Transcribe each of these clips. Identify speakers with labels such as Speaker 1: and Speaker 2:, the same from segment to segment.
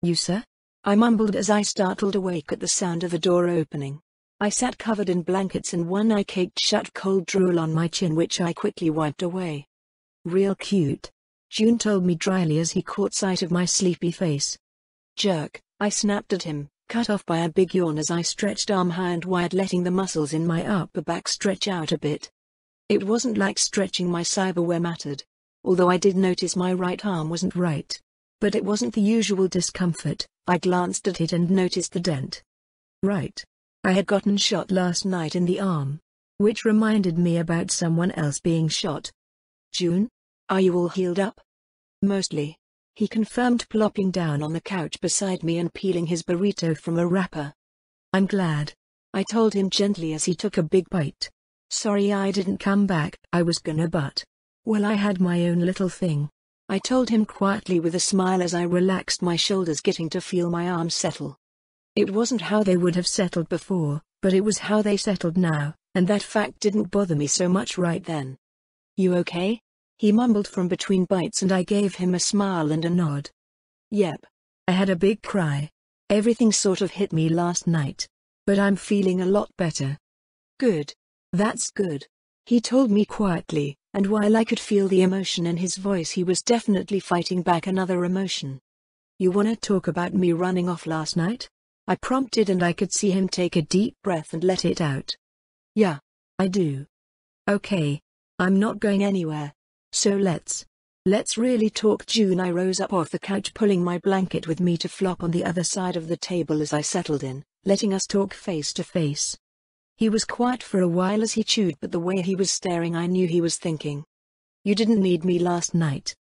Speaker 1: You sir? I mumbled as I startled awake at the sound of a door opening. I sat covered in blankets and one eye caked shut, cold drool on my chin which I quickly wiped away. Real cute, June told me dryly as he caught sight of my sleepy face. Jerk, I snapped at him, cut off by a big yawn as I stretched arm high and wide, letting the muscles in my upper back stretch out a bit. It wasn't like stretching my cyberware mattered, although I did notice my right arm wasn't right. But it wasn't the usual discomfort. I glanced at it and noticed the dent. Right. I had gotten shot last night in the arm. Which reminded me about someone else being shot. June? Are you all healed up? Mostly, he confirmed, plopping down on the couch beside me and peeling his burrito from a wrapper. I'm glad, I told him gently as he took a big bite. Sorry I didn't come back. I was gonna, but, well, I had my own little thing, I told him quietly with a smile as I relaxed my shoulders, getting to feel my arms settle. It wasn't how they would have settled before, but it was how they settled now, and that fact didn't bother me so much right then. You okay? He mumbled from between bites and I gave him a smile and a nod. Yep. I had a big cry. Everything sort of hit me last night. But I'm feeling a lot better. Good. That's good, he told me quietly, and while I could feel the emotion in his voice, he was definitely fighting back another emotion. You wanna talk about me running off last night? I prompted, and I could see him take a deep breath and let it out. Yeah, I do. Okay. I'm not going anywhere. So let's really talk, June. I rose up off the couch, pulling my blanket with me to flop on the other side of the table as I settled in, letting us talk face to face. He was quiet for a while as he chewed, but the way he was staring, I knew he was thinking. You didn't need me last night.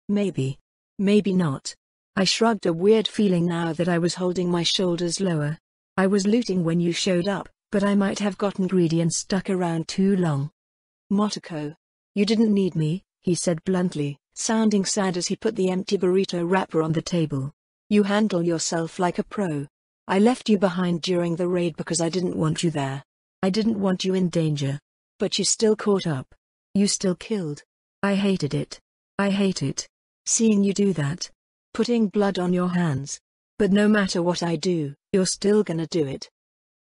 Speaker 1: Maybe. Maybe not. I shrugged, a weird feeling now that I was holding my shoulders lower. I was looting when you showed up, but I might have gotten greedy and stuck around too long. Motoko. You didn't need me, he said bluntly, sounding sad as he put the empty burrito wrapper on the table. You handle yourself like a pro. I left you behind during the raid because I didn't want you there. I didn't want you in danger. But you still caught up. You still killed. I hated it. I hate it. Seeing you do that. Putting blood on your hands. But no matter what I do, you're still gonna do it.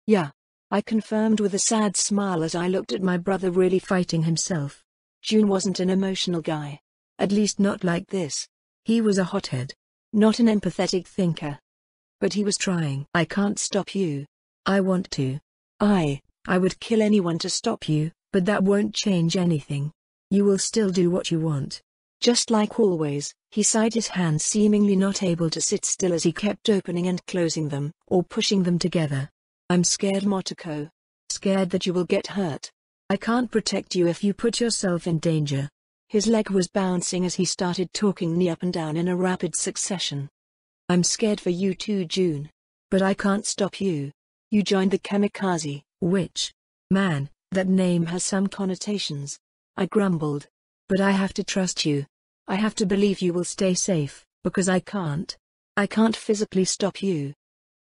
Speaker 1: Yeah. I confirmed with a sad smile as I looked at my brother really fighting himself. June wasn't an emotional guy. At least not like this. He was a hothead. Not an empathetic thinker. But he was trying. I can't stop you. I want to. I would kill anyone to stop you, but that won't change anything. You will still do what you want. Just like always. He sighed, his hands seemingly not able to sit still as he kept opening and closing them, or pushing them together. I'm scared, Motoko. Scared that you will get hurt. I can't protect you if you put yourself in danger. His leg was bouncing as he started talking me up and down in a rapid succession. I'm scared for you too, June. But I can't stop you. You joined the kamikaze, which, man, that name has some connotations. I grumbled. But I have to trust you. I have to believe you will stay safe, because I can't. I can't physically stop you.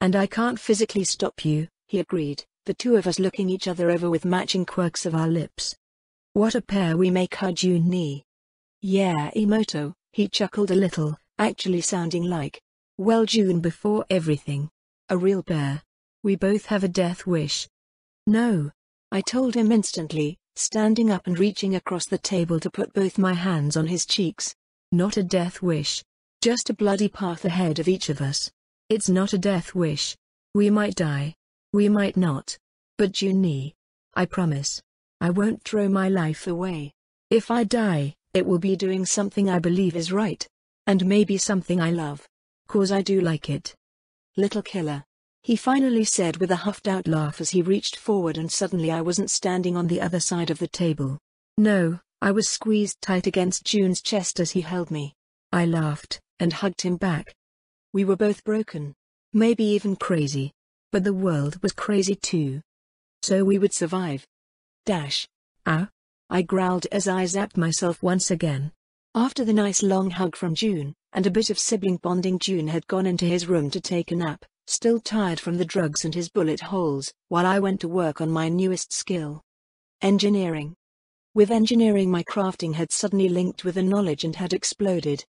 Speaker 1: And I can't physically stop you, he agreed, the two of us looking each other over with matching quirks of our lips. What a pair we make, June. Yeah, Emoto, he chuckled a little, actually sounding like, well, June before everything. A real pair. We both have a death wish. No, I told him instantly, standing up and reaching across the table to put both my hands on his cheeks. Not a death wish. Just a bloody path ahead of each of us. It's not a death wish. We might die. We might not. But June, I promise. I won't throw my life away. If I die, it will be doing something I believe is right. And maybe something I love. 'Cause I do like it. Little killer. He finally said with a huffed-out laugh as he reached forward, and suddenly I wasn't standing on the other side of the table. No, I was squeezed tight against June's chest as he held me. I laughed, and hugged him back. We were both broken. Maybe even crazy. But the world was crazy too. So we would survive. Ow. I growled as I zapped myself once again. After the nice long hug from June, and a bit of sibling bonding, June had gone into his room to take a nap, still tired from the drugs and his bullet holes, while I went to work on my newest skill. Engineering. With engineering, my crafting had suddenly linked with the knowledge and had exploded.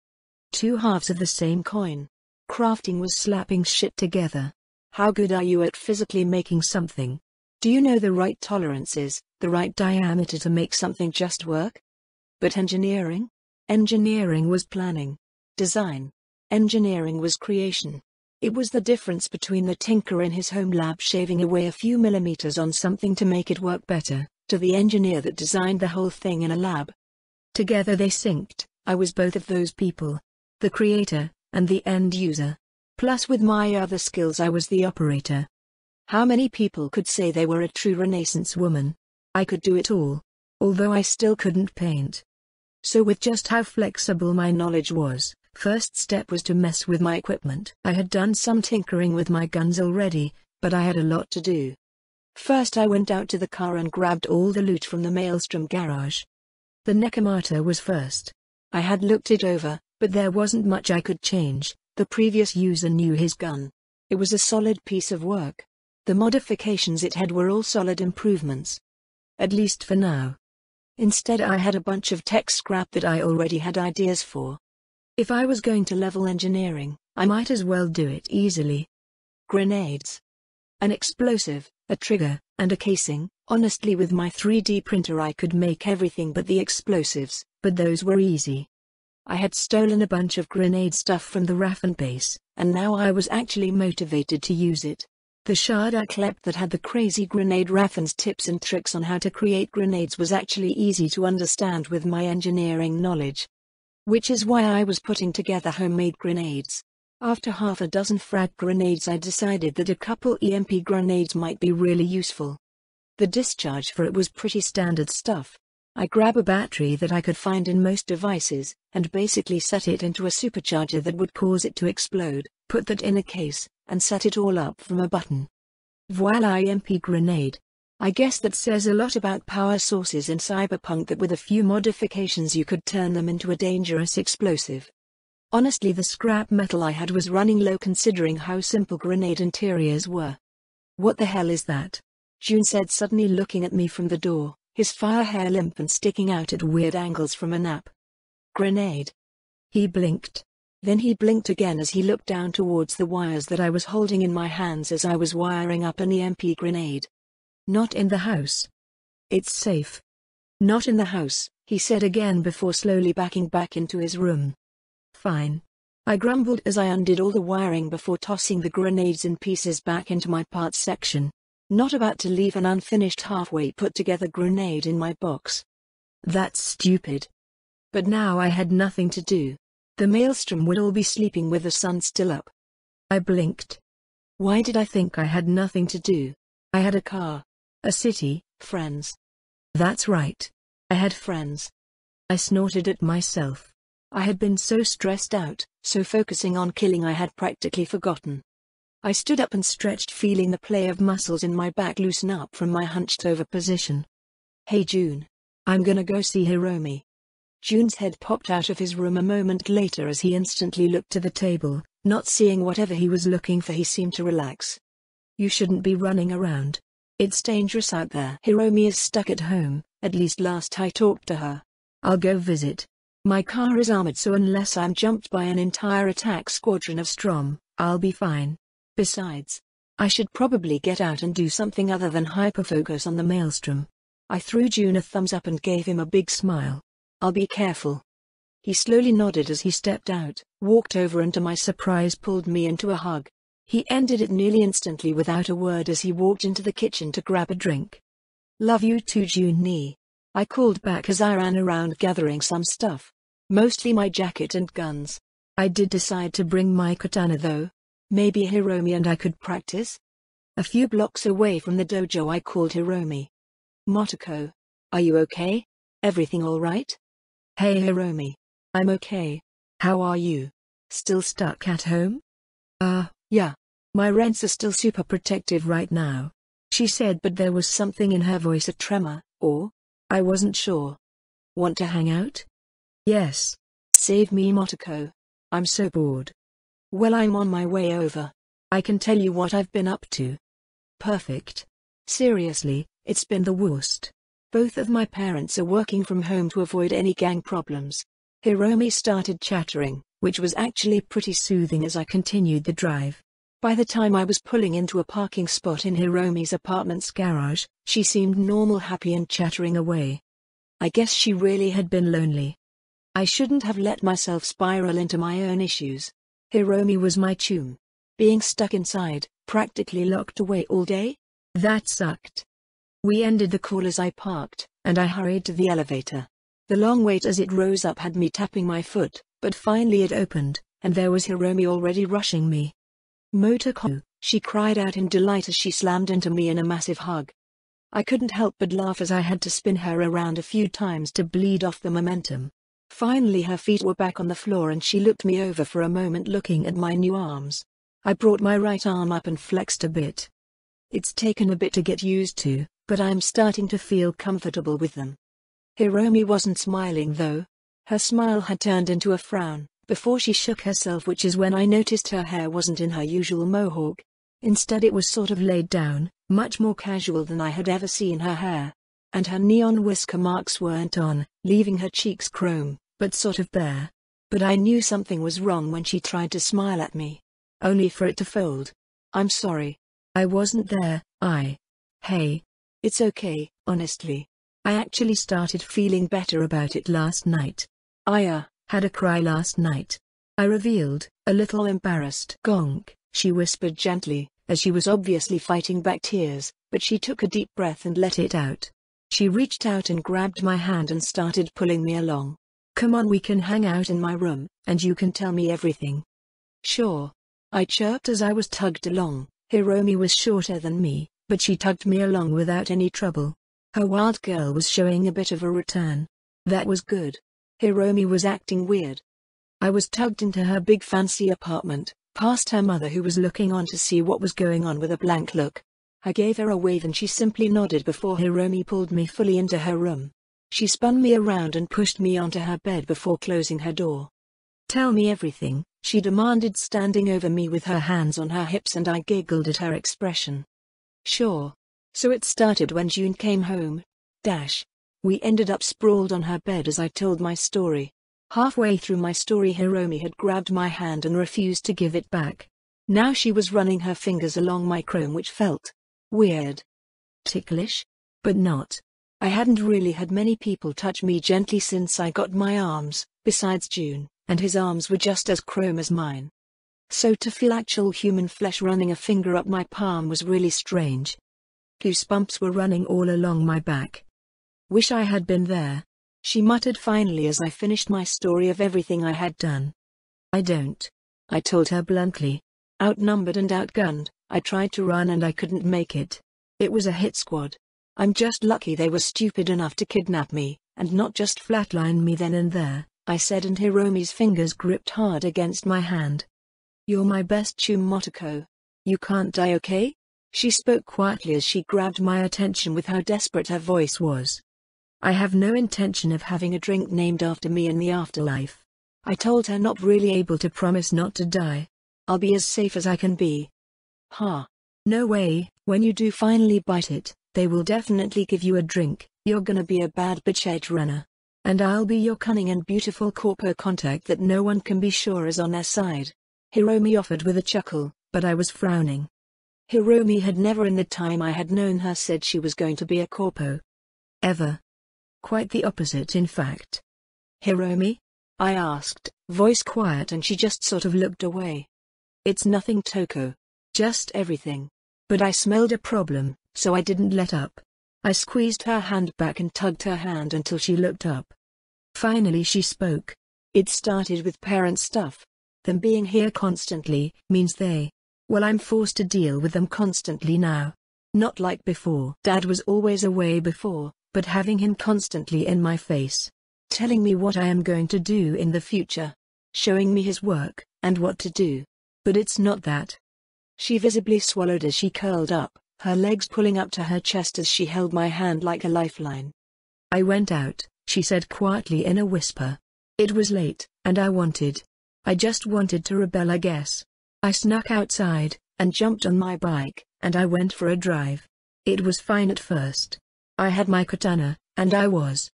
Speaker 1: Two halves of the same coin. Crafting was slapping shit together. How good are you at physically making something? Do you know the right tolerances, the right diameter to make something just work? But engineering? Engineering was planning. Design. Engineering was creation. It was the difference between the tinker in his home lab shaving away a few millimeters on something to make it work better, to the engineer that designed the whole thing in a lab. Together they synced. I was both of those people. The creator, and the end user. Plus with my other skills I was the operator. How many people could say they were a true Renaissance woman? I could do it all. Although I still couldn't paint. So with just how flexible my knowledge was, first step was to mess with my equipment. I had done some tinkering with my guns already, but I had a lot to do. First I went out to the car and grabbed all the loot from the Maelstrom garage. The Nekomata was first. I had looked it over, but there wasn't much I could change. The previous user knew his gun. It was a solid piece of work. The modifications it had were all solid improvements. At least for now. Instead I had a bunch of tech scrap that I already had ideas for. If I was going to level engineering, I might as well do it easily. Grenades. An explosive, a trigger, and a casing. Honestly with my 3D printer I could make everything but the explosives, but those were easy. I had stolen a bunch of grenade stuff from the Raffen base, and now I was actually motivated to use it. The shard I klept that had the crazy grenade Raffen's tips and tricks on how to create grenades was actually easy to understand with my engineering knowledge. Which is why I was putting together homemade grenades. After half a dozen frag grenades I decided that a couple EMP grenades might be really useful. The discharge for it was pretty standard stuff. I grab a battery that I could find in most devices, and basically set it into a supercharger that would cause it to explode, put that in a case, and set it all up from a button. Voila, EMP grenade. I guess that says a lot about power sources in Cyberpunk, that with a few modifications you could turn them into a dangerous explosive. Honestly the scrap metal I had was running low considering how simple grenade interiors were. What the hell is that? June said suddenly, looking at me from the door, his fire hair limp and sticking out at weird angles from a nap. Grenade. He blinked. Then he blinked again as he looked down towards the wires that I was holding in my hands as I was wiring up an EMP grenade. Not in the house. It's safe. Not in the house, he said again before slowly backing back into his room. Fine. I grumbled as I undid all the wiring before tossing the grenades in pieces back into my parts section. Not about to leave an unfinished halfway put together grenade in my box. That's stupid. But now I had nothing to do. The Maelstrom would all be sleeping with the sun still up. I blinked. Why did I think I had nothing to do? I had a car. A city, friends. That's right. I had friends. I snorted at myself. I had been so stressed out, so focusing on killing I had practically forgotten. I stood up and stretched, feeling the play of muscles in my back loosen up from my hunched over position. Hey June. I'm gonna go see Hiromi. June's head popped out of his room a moment later as he instantly looked to the table. Not seeing whatever he was looking for, he seemed to relax. You shouldn't be running around. It's dangerous out there. Hiromi is stuck at home, at least last I talked to her. I'll go visit. My car is armored, so unless I'm jumped by an entire attack squadron of Strom, I'll be fine. Besides, I should probably get out and do something other than hyperfocus on the Maelstrom. I threw June a thumbs up and gave him a big smile. I'll be careful. He slowly nodded as he stepped out, walked over, and to my surprise pulled me into a hug. He ended it nearly instantly without a word as he walked into the kitchen to grab a drink. Love you too, June. I called back as I ran around gathering some stuff. Mostly my jacket and guns. I did decide to bring my katana though. Maybe Hiromi and I could practice? A few blocks away from the dojo I called Hiromi. Motoko. Are you okay? Everything alright? Hey Hiromi. I'm okay. How are you? Still stuck at home? Yeah. My rents are still super protective right now. She said, but there was something in her voice, a tremor, or? I wasn't sure. Want to hang out? Yes. Save me Motoko. I'm so bored. Well, I'm on my way over. I can tell you what I've been up to. Perfect. Seriously, it's been the worst. Both of my parents are working from home to avoid any gang problems. Hiromi started chattering, which was actually pretty soothing as I continued the drive. By the time I was pulling into a parking spot in Hiromi's apartment's garage, she seemed normal, happy and chattering away. I guess she really had been lonely. I shouldn't have let myself spiral into my own issues. Hiromi was my chum. Being stuck inside, practically locked away all day? That sucked. We ended the call as I parked, and I hurried to the elevator. The long wait as it rose up had me tapping my foot, but finally it opened, and there was Hiromi already rushing me. Motoko, she cried out in delight as she slammed into me in a massive hug. I couldn't help but laugh as I had to spin her around a few times to bleed off the momentum. Finally her feet were back on the floor and she looked me over for a moment, looking at my new arms. I brought my right arm up and flexed a bit. It's taken a bit to get used to, but I'm starting to feel comfortable with them. Hiromi wasn't smiling though. Her smile had turned into a frown before she shook herself, which is when I noticed her hair wasn't in her usual mohawk. Instead it was sort of laid down, much more casual than I had ever seen her hair. And her neon whisker marks weren't on, leaving her cheeks chrome, but sort of bare. But I knew something was wrong when she tried to smile at me. Only for it to fold. I'm sorry. I wasn't there, Hey. It's okay, honestly. I actually started feeling better about it last night. I had a cry last night. I revealed, a little embarrassed. Gonk, she whispered gently, as she was obviously fighting back tears, but she took a deep breath and let it out. She reached out and grabbed my hand and started pulling me along. Come on, we can hang out in my room, and you can tell me everything. Sure. I chirped as I was tugged along. Hiromi was shorter than me, but she tugged me along without any trouble. Her wild girl was showing a bit of a return. That was good. Hiromi was acting weird. I was tugged into her big fancy apartment, past her mother who was looking on to see what was going on with a blank look. I gave her a wave and she simply nodded before Hiromi pulled me fully into her room. She spun me around and pushed me onto her bed before closing her door. Tell me everything, she demanded, standing over me with her hands on her hips, and I giggled at her expression. Sure. So it started when June came home. We ended up sprawled on her bed as I told my story. Halfway through my story, Hiromi had grabbed my hand and refused to give it back. Now she was running her fingers along my chrome, which felt weird. Ticklish? But not. I hadn't really had many people touch me gently since I got my arms, besides June, and his arms were just as chrome as mine. So to feel actual human flesh running a finger up my palm was really strange. Goosebumps were running all along my back. Wish I had been there, she muttered finally as I finished my story of everything I had done. I don't. I told her bluntly. Outnumbered and outgunned, I tried to run and I couldn't make it. It was a hit squad. I'm just lucky they were stupid enough to kidnap me, and not just flatline me then and there, I said, and Hiromi's fingers gripped hard against my hand. You're my best chum, Motoko. You can't die, okay? She spoke quietly as she grabbed my attention with how desperate her voice was. I have no intention of having a drink named after me in the afterlife. I told her, not really able to promise not to die. I'll be as safe as I can be. Ha. No way, when you do finally bite it, they will definitely give you a drink. You're gonna be a bad bitch edge runner. And I'll be your cunning and beautiful corpo contact that no one can be sure is on their side. Hiromi offered with a chuckle, but I was frowning. Hiromi had never in the time I had known her said she was going to be a corpo. Ever. Quite the opposite, in fact. Hiromi? I asked, voice quiet, and she just sort of looked away. It's nothing, Toko. Just everything. But I smelled a problem, so I didn't let up. I squeezed her hand back and tugged her hand until she looked up. Finally she spoke. It started with parent stuff. Them being here constantly means well, I'm forced to deal with them constantly now. Not like before. Dad was always away before, but having him constantly in my face, telling me what I am going to do in the future, showing me his work, and what to do. But it's not that. She visibly swallowed as she curled up, her legs pulling up to her chest as she held my hand like a lifeline. I went out, she said quietly in a whisper. It was late, and I just wanted to rebel, I guess. I snuck outside, and jumped on my bike, and I went for a drive. It was fine at first. I had my katana, and I was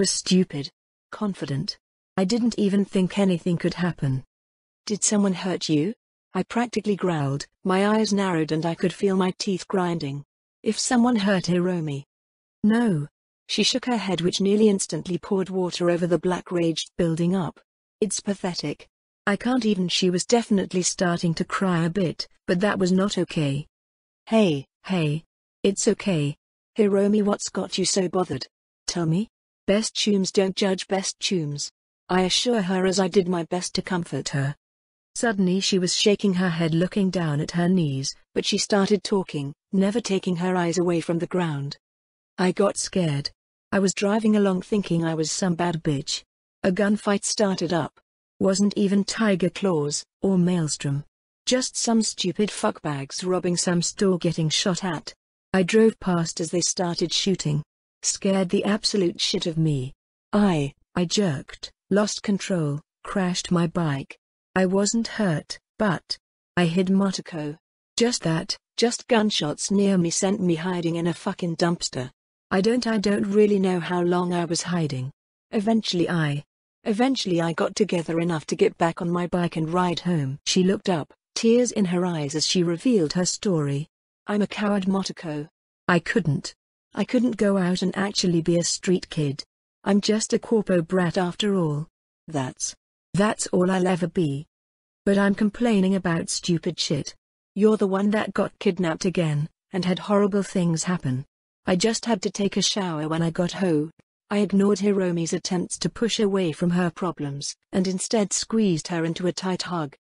Speaker 1: stupid, confident. I didn't even think anything could happen. Did someone hurt you? I practically growled, my eyes narrowed and I could feel my teeth grinding. If someone hurt Hiromi. No. She shook her head, which nearly instantly poured water over the black rage building up. It's pathetic. I can't even. She was definitely starting to cry a bit, but that was not okay. Hey. It's okay. Hiromi, what's got you so bothered? Tell me. Best chums don't judge best chums. I assure her as I did my best to comfort her. Suddenly she was shaking her head, looking down at her knees, but she started talking, never taking her eyes away from the ground. I got scared. I was driving along thinking I was some bad bitch. A gunfight started up. Wasn't even Tiger Claws, or Maelstrom. Just some stupid fuckbags robbing some store getting shot at. I drove past as they started shooting. Scared the absolute shit of me. I jerked, lost control, crashed my bike. I wasn't hurt, but I hid Motoko. Just gunshots near me sent me hiding in a fucking dumpster. I don't really know how long I was hiding. Eventually I got together enough to get back on my bike and ride home. She looked up, tears in her eyes as she revealed her story. I'm a coward, Motoko. I couldn't go out and actually be a street kid. I'm just a corpo brat after all. That's all I'll ever be. But I'm complaining about stupid shit. You're the one that got kidnapped again, and had horrible things happen. I just had to take a shower when I got home. I ignored Hiromi's attempts to push away from her problems, and instead squeezed her into a tight hug.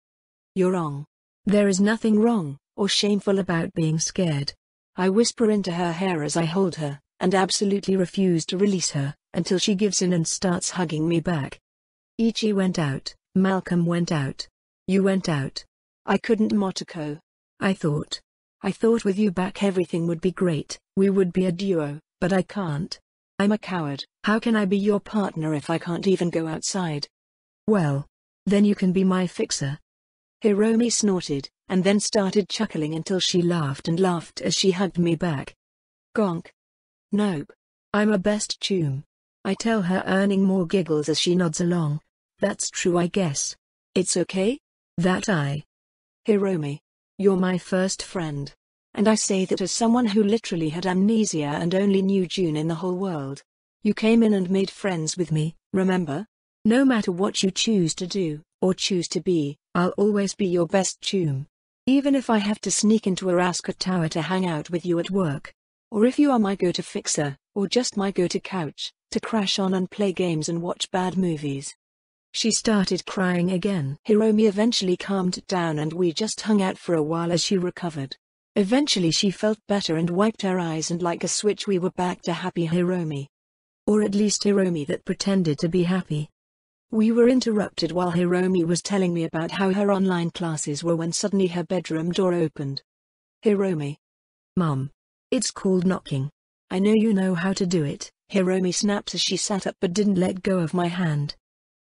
Speaker 1: You're wrong. There is nothing wrong, or shameful about being scared. I whisper into her hair as I hold her, and absolutely refuse to release her, until she gives in and starts hugging me back. Ichi went out, Malcolm went out. You went out. I couldn't, Motoko. I thought with you back everything would be great, we would be a duo, but I can't. I'm a coward. How can I be your partner if I can't even go outside? Well, then you can be my fixer. Hiromi snorted, and then started chuckling until she laughed and laughed as she hugged me back. Gonk. Nope. I'm a best chum. I tell her, earning more giggles as she nods along. That's true, I guess. It's okay? Hiromi. You're my first friend. And I say that as someone who literally had amnesia and only knew June in the whole world. You came in and made friends with me, remember? No matter what you choose to do, or choose to be, I'll always be your best chum. Even if I have to sneak into Araska Tower to hang out with you at work. Or if you are my go-to fixer, or just my go-to couch, to crash on and play games and watch bad movies. She started crying again. Hiromi eventually calmed down and we just hung out for a while as she recovered. Eventually she felt better and wiped her eyes, and like a switch we were back to happy Hiromi. Or at least Hiromi that pretended to be happy. We were interrupted while Hiromi was telling me about how her online classes were when suddenly her bedroom door opened. Hiromi. Mom. It's called knocking. I know you know how to do it, Hiromi snapped as she sat up but didn't let go of my hand.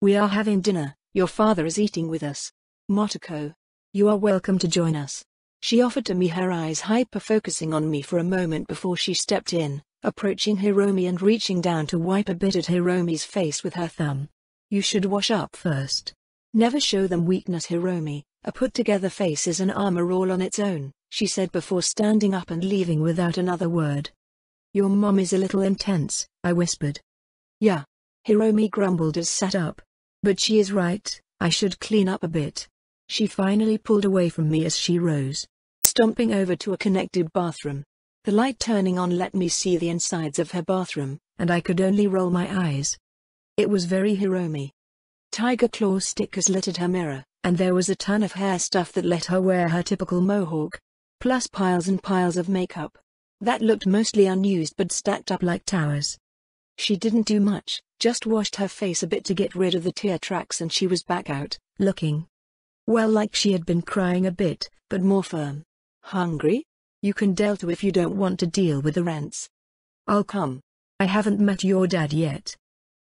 Speaker 1: We are having dinner, your father is eating with us. Motoko. You are welcome to join us. She offered to me, her eyes hyper-focusing on me for a moment before she stepped in, approaching Hiromi and reaching down to wipe a bit at Hiromi's face with her thumb. You should wash up first. Never show them weakness, Hiromi. A put-together face is an armor all on its own, she said before standing up and leaving without another word. Your mom is a little intense, I whispered. Yeah. Hiromi grumbled as sat up. But she is right, I should clean up a bit. She finally pulled away from me as she rose, stomping over to a connected bathroom. The light turning on let me see the insides of her bathroom, and I could only roll my eyes. It was very Hiromi. Tiger claw stickers littered her mirror, and there was a ton of hair stuff that let her wear her typical mohawk. Plus piles and piles of makeup. That looked mostly unused but stacked up like towers. She didn't do much, just washed her face a bit to get rid of the tear tracks, and she was back out, looking, well, like she had been crying a bit, but more firm. Hungry? You can Delta if you don't want to deal with the rents. I'll come. I haven't met your dad yet.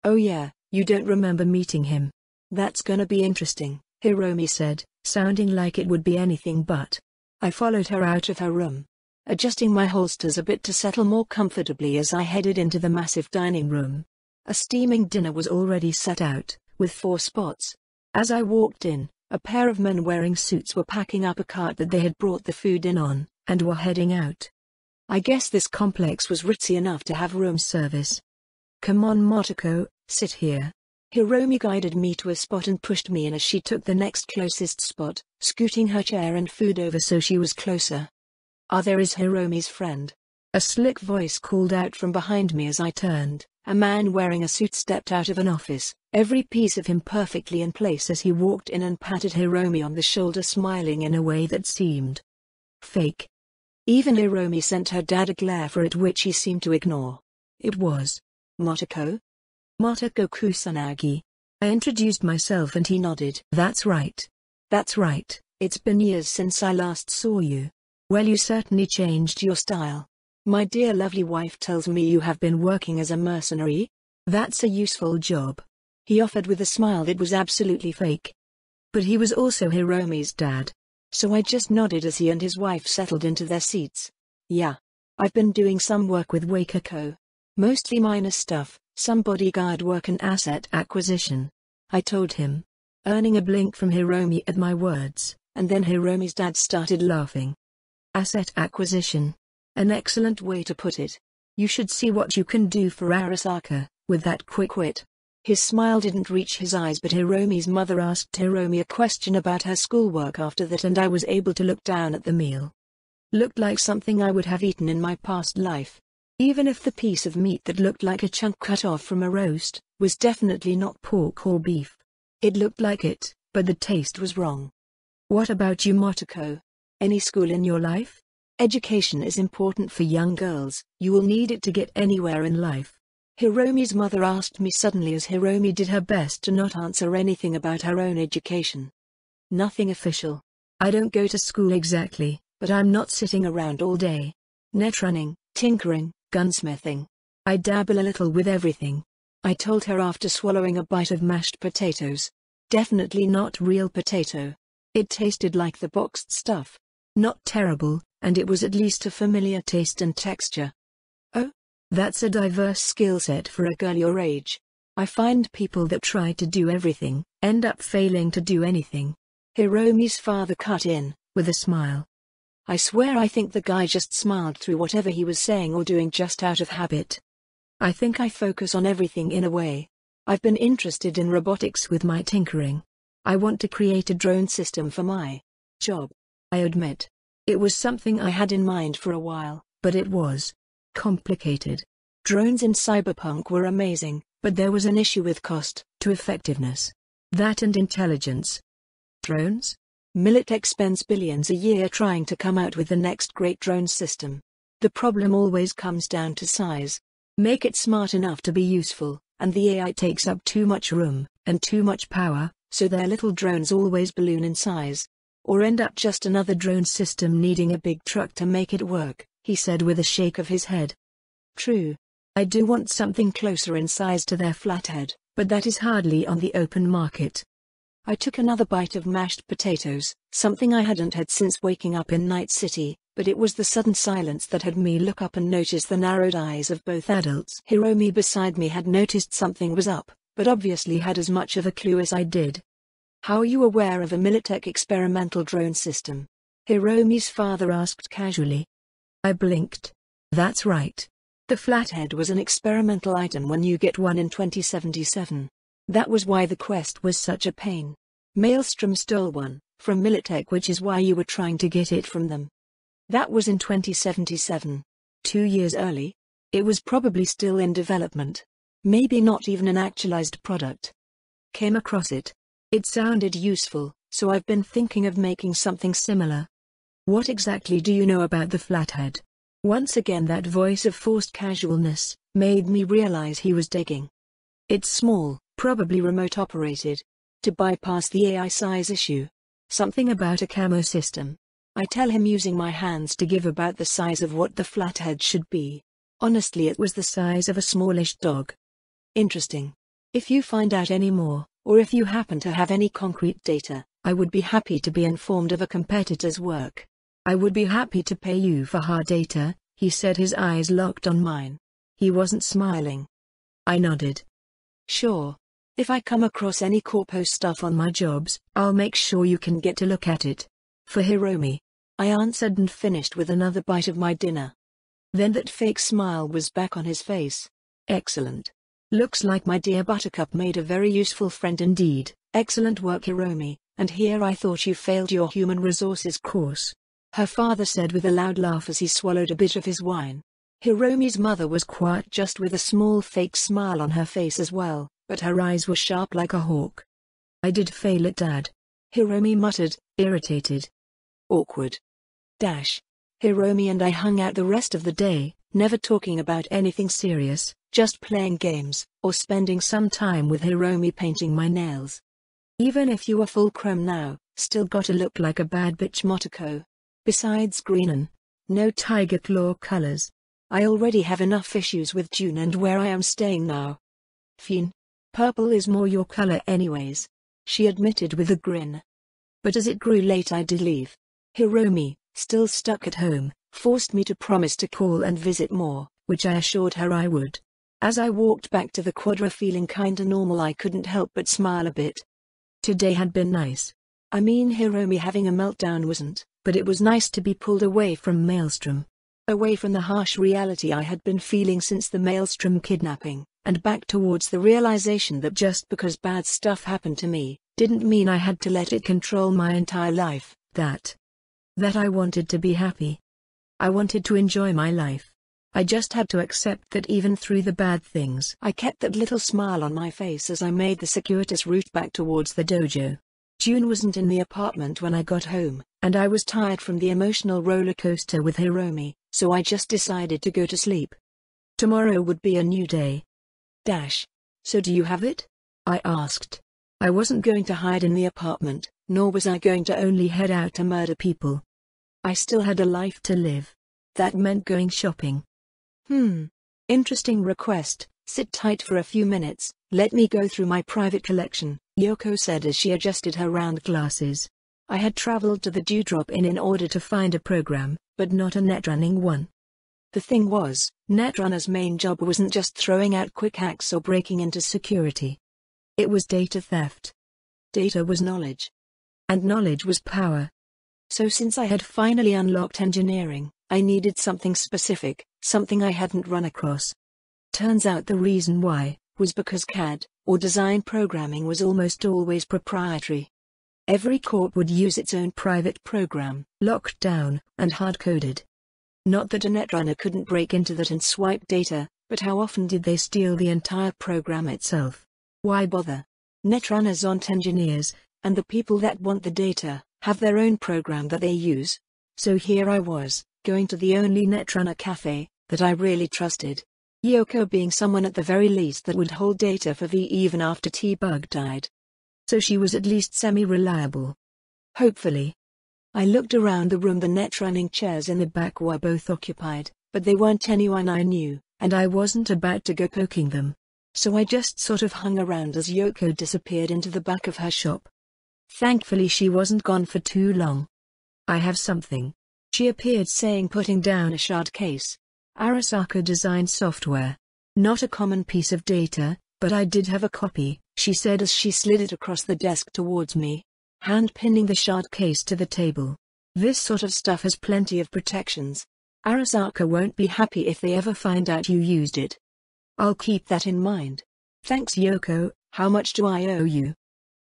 Speaker 1: Oh yeah, you don't remember meeting him. That's gonna be interesting, Hiromi said, sounding like it would be anything but. I followed her out of her room, adjusting my holsters a bit to settle more comfortably as I headed into the massive dining room. A steaming dinner was already set out, with 4 spots. As I walked in, a pair of men wearing suits were packing up a cart that they had brought the food in on, and were heading out. I guess this complex was ritzy enough to have room service. "Come on Motoko, sit here." Hiromi guided me to a spot and pushed me in as she took the next closest spot, scooting her chair and food over so she was closer. "There is Hiromi's friend." A slick voice called out from behind me as I turned. A man wearing a suit stepped out of an office, every piece of him perfectly in place as he walked in and patted Hiromi on the shoulder, smiling in a way that seemed fake. Even Hiromi sent her dad a glare for it which he seemed to ignore. It was Motoko? Motoko Kusanagi. I introduced myself and he nodded. "That's right. That's right, it's been years since I last saw you. Well, you certainly changed your style. My dear lovely wife tells me you have been working as a mercenary? That's a useful job." He offered with a smile that was absolutely fake. But he was also Hiromi's dad. So I just nodded as he and his wife settled into their seats. "Yeah. I've been doing some work with Wakako. Mostly minor stuff, some bodyguard work and asset acquisition," I told him, earning a blink from Hiromi at my words, and then Hiromi's dad started laughing. "Asset acquisition. An excellent way to put it. You should see what you can do for Arasaka, with that quick wit." His smile didn't reach his eyes, but Hiromi's mother asked Hiromi a question about her schoolwork after that, and I was able to look down at the meal. Looked like something I would have eaten in my past life. Even if the piece of meat that looked like a chunk cut off from a roast, was definitely not pork or beef. It looked like it, but the taste was wrong. "What about you, Motoko? Any school in your life? Education is important for young girls, you will need it to get anywhere in life." Hiromi's mother asked me suddenly as Hiromi did her best to not answer anything about her own education. "Nothing official. I don't go to school exactly, but I'm not sitting around all day. Netrunning, tinkering, gunsmithing. I dabble a little with everything," I told her after swallowing a bite of mashed potatoes. Definitely not real potato. It tasted like the boxed stuff. Not terrible, and it was at least a familiar taste and texture. "Oh? That's a diverse skill set for a girl your age. I find people that try to do everything, end up failing to do anything." Hiromi's father cut in, with a smile. I swear I think the guy just smiled through whatever he was saying or doing just out of habit. "I think I focus on everything in a way. I've been interested in robotics with my tinkering. I want to create a drone system for my job. I admit, it was something I had in mind for a while, but it was complicated. Drones in Cyberpunk were amazing, but there was an issue with cost to effectiveness. That and intelligence. Drones? Militech spends billions a year trying to come out with the next great drone system. The problem always comes down to size. Make it smart enough to be useful, and the AI takes up too much room, and too much power, so their little drones always balloon in size. Or end up just another drone system needing a big truck to make it work," he said with a shake of his head. "True. I do want something closer in size to their flathead, but that is hardly on the open market." I took another bite of mashed potatoes, something I hadn't had since waking up in Night City, but it was the sudden silence that had me look up and notice the narrowed eyes of both adults. Hiromi beside me had noticed something was up, but obviously had as much of a clue as I did. "How are you aware of a Militech experimental drone system?" Hiromi's father asked casually. I blinked. That's right. The flathead was an experimental item when you get one in 2077. That was why the quest was such a pain. Maelstrom stole one from Militech, which is why you were trying to get it from them. That was in 2077. 2 years early. It was probably still in development. Maybe not even an actualized product. Came across it. It sounded useful, so I've been thinking of making something similar. What exactly do you know about the flathead? Once again that voice of forced casualness made me realize he was digging. It's small, probably remote operated. To bypass the AI size issue. Something about a camo system. I tell him using my hands to give about the size of what the flathead should be. Honestly, it was the size of a smallish dog. Interesting. If you find out any more, or if you happen to have any concrete data, I would be happy to be informed of a competitor's work. I would be happy to pay you for hard data, he said, his eyes locked on mine. He wasn't smiling. I nodded. Sure. If I come across any corpo stuff on my jobs, I'll make sure you can get to look at it. For Hiromi. I answered and finished with another bite of my dinner. Then that fake smile was back on his face. Excellent. Looks like my dear Buttercup made a very useful friend indeed. Excellent work, Hiromi, and here I thought you failed your human resources course. Her father said with a loud laugh as he swallowed a bit of his wine. Hiromi's mother was quiet, just with a small fake smile on her face as well, but her eyes were sharp like a hawk. I did fail it, Dad. Hiromi muttered, irritated. Awkward. Hiromi and I hung out the rest of the day, never talking about anything serious, just playing games, or spending some time with Hiromi painting my nails. Even if you were full chrome now, still gotta look like a bad bitch Motoko. Besides green and no tiger claw colors. I already have enough issues with June and where I am staying now. Fine. Purple is more your color anyways, she admitted with a grin. But as it grew late I did leave. Hiromi, still stuck at home, forced me to promise to call and visit more, which I assured her I would. As I walked back to the quadra feeling kinda normal, I couldn't help but smile a bit. Today had been nice. I mean, Hiromi having a meltdown wasn't, but it was nice to be pulled away from Maelstrom. Away from the harsh reality I had been feeling since the Maelstrom kidnapping, and back towards the realization that just because bad stuff happened to me, didn't mean I had to let it control my entire life, that I wanted to be happy. I wanted to enjoy my life. I just had to accept that even through the bad things. I kept that little smile on my face as I made the circuitous route back towards the dojo. June wasn't in the apartment when I got home, and I was tired from the emotional roller coaster with Hiromi, so I just decided to go to sleep. Tomorrow would be a new day. So do you have it? I asked. I wasn't going to hide in the apartment, nor was I going to only head out to murder people. I still had a life to live. That meant going shopping. Interesting request. Sit tight for a few minutes, let me go through my private collection, Yoko said as she adjusted her round glasses. I had traveled to the Dewdrop Inn in order to find a program, but not a netrunning one. The thing was, Netrunner's main job wasn't just throwing out quick hacks or breaking into security. It was data theft. Data was knowledge. And knowledge was power. So since I had finally unlocked engineering, I needed something specific, something I hadn't run across. Turns out the reason why was because CAD, or design programming, was almost always proprietary. Every corp would use its own private program, locked down, and hard-coded. Not that a netrunner couldn't break into that and swipe data, but how often did they steal the entire program itself? Why bother? Netrunners aren't engineers, and the people that want the data have their own program that they use. So here I was, going to the only netrunner cafe that I really trusted. Yoko being someone at the very least that would hold data for V even after T-Bug died. So she was at least semi-reliable. Hopefully. I looked around the room. The netrunning chairs in the back were both occupied, but they weren't anyone I knew, and I wasn't about to go poking them. So I just sort of hung around as Yoko disappeared into the back of her shop. Thankfully she wasn't gone for too long. I have something, she appeared saying, putting down a shard case. Arasaka design software. Not a common piece of data, but I did have a copy, she said as she slid it across the desk towards me, hand-pinning the shard case to the table. This sort of stuff has plenty of protections. Arasaka won't be happy if they ever find out you used it. I'll keep that in mind. Thanks, Yoko. How much do I owe you?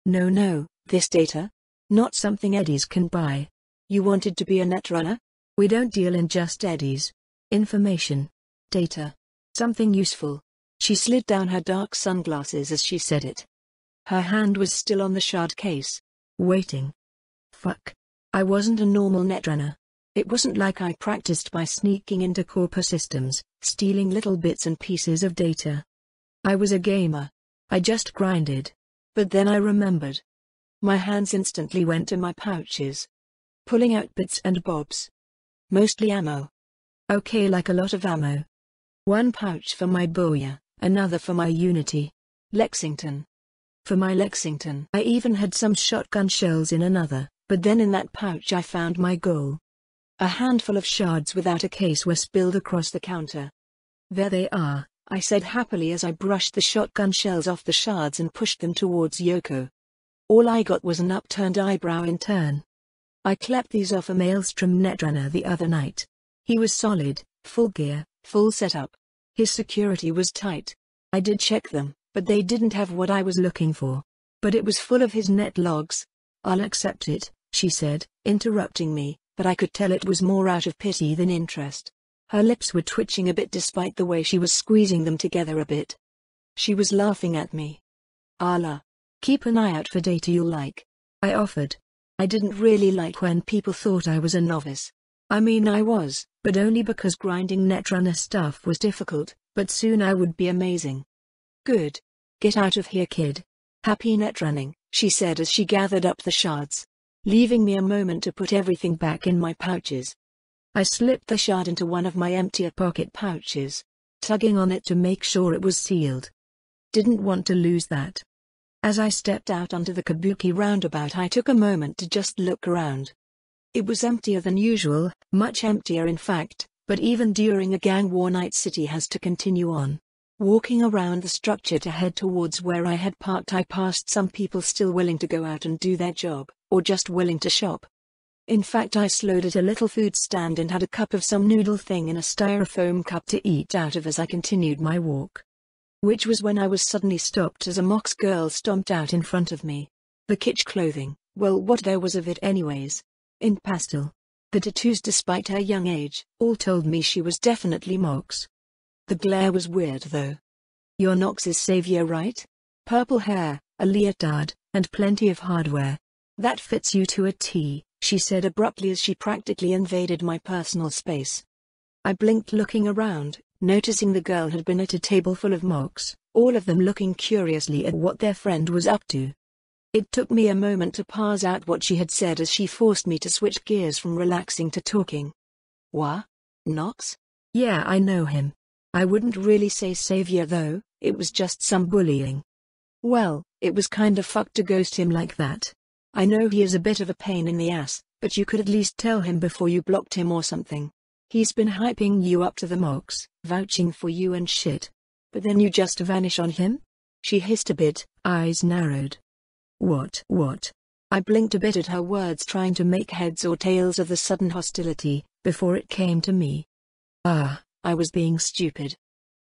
Speaker 1: No, this data? Not something eddies can buy. You wanted to be a netrunner? We don't deal in just eddies. Information. Data. Something useful. She slid down her dark sunglasses as she said it. Her hand was still on the shard case. Waiting. Fuck. I wasn't a normal netrunner. It wasn't like I practiced by sneaking into corporate systems, stealing little bits and pieces of data. I was a gamer. I just grinded. But then I remembered. My hands instantly went to my pouches. Pulling out bits and bobs. Mostly ammo. Okay, like a lot of ammo. One pouch for my Booyah, another for my Unity. Lexington. For my Lexington. I even had some shotgun shells in another, but then in that pouch I found my goal. A handful of shards without a case were spilled across the counter. There they are, I said happily as I brushed the shotgun shells off the shards and pushed them towards Yoko. All I got was an upturned eyebrow in turn. I clapped these off a Maelstrom Netrunner the other night. He was solid, full gear, full setup. His security was tight. I did check them, but they didn't have what I was looking for. But it was full of his net logs. I'll accept it, she said, interrupting me, but I could tell it was more out of pity than interest. Her lips were twitching a bit despite the way she was squeezing them together a bit. She was laughing at me. "Allah. Keep an eye out for data you'll like," I offered. I didn't really like when people thought I was a novice. I mean I was, but only because grinding Netrunner stuff was difficult, but soon I would be amazing. "Good. Get out of here, kid. Happy netrunning," she said as she gathered up the shards, leaving me a moment to put everything back in my pouches. I slipped the shard into one of my emptier pocket pouches, tugging on it to make sure it was sealed. Didn't want to lose that. As I stepped out onto the Kabuki roundabout, I took a moment to just look around. It was emptier than usual, much emptier in fact, but even during a gang war Night City has to continue on. Walking around the structure to head towards where I had parked, I passed some people still willing to go out and do their job, or just willing to shop. In fact, I slowed at a little food stand and had a cup of some noodle thing in a styrofoam cup to eat out of as I continued my walk. Which was when I was suddenly stopped as a Mox girl stomped out in front of me. The kitsch clothing, well, what there was of it anyways. In pastel. The tattoos, despite her young age, all told me she was definitely Mox. The glare was weird though. "You're Nox's savior, right? Purple hair, a leotard, and plenty of hardware. That fits you to a T," she said abruptly as she practically invaded my personal space. I blinked, looking around, noticing the girl had been at a table full of Mox, all of them looking curiously at what their friend was up to. It took me a moment to parse out what she had said as she forced me to switch gears from relaxing to talking. "What? Nox? Yeah, I know him. I wouldn't really say savior though, it was just some bullying." "Well, it was kinda fucked to ghost him like that. I know he is a bit of a pain in the ass, but you could at least tell him before you blocked him or something. He's been hyping you up to the Mox, vouching for you and shit. But then you just vanish on him?" She hissed a bit, eyes narrowed. What? I blinked a bit at her words, trying to make heads or tails of the sudden hostility, before it came to me. I was being stupid.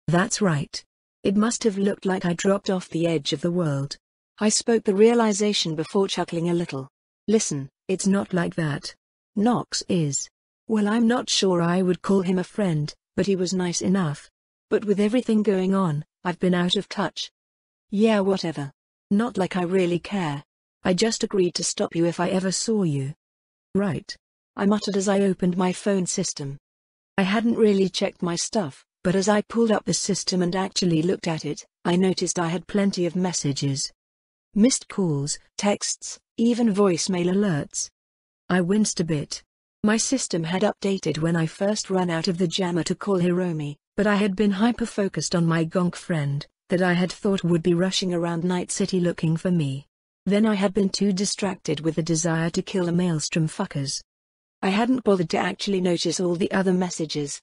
Speaker 1: That's right. It must have looked like I dropped off the edge of the world. I spoke the realization before chuckling a little. "Listen, it's not like that. Nox is. Well, I'm not sure I would call him a friend, but he was nice enough. But with everything going on, I've been out of touch." "Yeah, whatever. Not like I really care. I just agreed to stop you if I ever saw you." "Right," I muttered as I opened my phone system. I hadn't really checked my stuff, but as I pulled up the system and actually looked at it, I noticed I had plenty of messages. Missed calls, texts, even voicemail alerts. I winced a bit. My system had updated when I first ran out of the jammer to call Hiromi, but I had been hyper-focused on my gonk friend, that I had thought would be rushing around Night City looking for me. Then I had been too distracted with the desire to kill the Maelstrom fuckers. I hadn't bothered to actually notice all the other messages.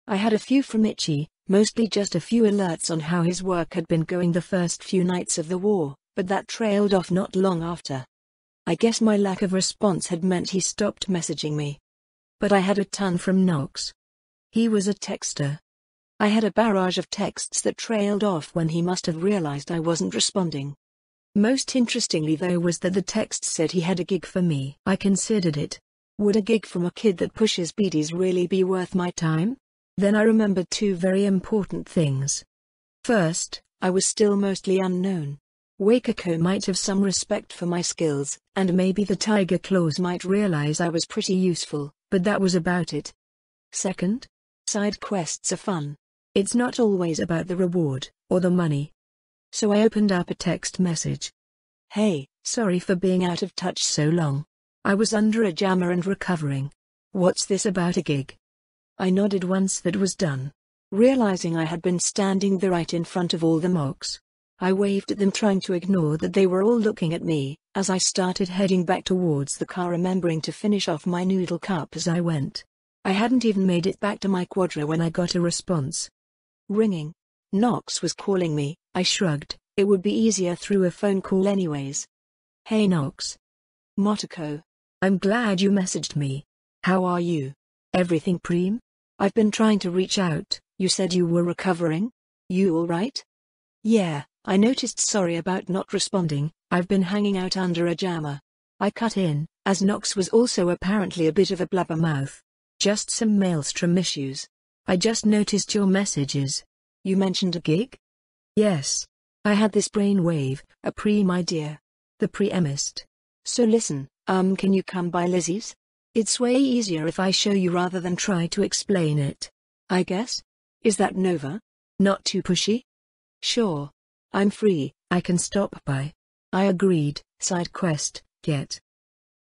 Speaker 1: I had a few from Ichi, mostly just a few alerts on how his work had been going the first few nights of the war, but that trailed off not long after. I guess my lack of response had meant he stopped messaging me. But I had a ton from Nox. He was a texter. I had a barrage of texts that trailed off when he must have realized I wasn't responding. Most interestingly though was that the text said he had a gig for me. I considered it. Would a gig from a kid that pushes BDs really be worth my time? Then I remembered two very important things. First, I was still mostly unknown. Wakako might have some respect for my skills, and maybe the Tiger Claws might realize I was pretty useful, but that was about it. Second, side quests are fun. It's not always about the reward, or the money. So I opened up a text message. "Hey, sorry for being out of touch so long. I was under a jammer and recovering. What's this about a gig?" I nodded once that was done. Realizing I had been standing there right in front of all the Mox, I waved at them, trying to ignore that they were all looking at me, as I started heading back towards the car, remembering to finish off my noodle cup as I went. I hadn't even made it back to my quadra when I got a response. Ringing. Nox was calling me. I shrugged. It would be easier through a phone call anyways.
Speaker 2: Hey Nox.
Speaker 1: Motoko.
Speaker 2: I'm glad you messaged me. How are you? Everything preem?
Speaker 1: I've been trying to reach out. You said you were recovering? You alright? Yeah, I noticed. Sorry about not responding. I've been hanging out under a jammer. I cut in, as Nox was also apparently a bit of a blabbermouth. Just some maelstrom issues.
Speaker 2: I just noticed your messages.
Speaker 1: You mentioned a gig?
Speaker 2: Yes. I had this brainwave, a preem idea. The preemist.
Speaker 1: So listen, can you come by Lizzie's? It's way easier if I show you rather than try to explain it. I guess? Is that Nova? Not too pushy? Sure. I'm free.
Speaker 2: I can stop by.
Speaker 1: I agreed. Side quest,
Speaker 2: get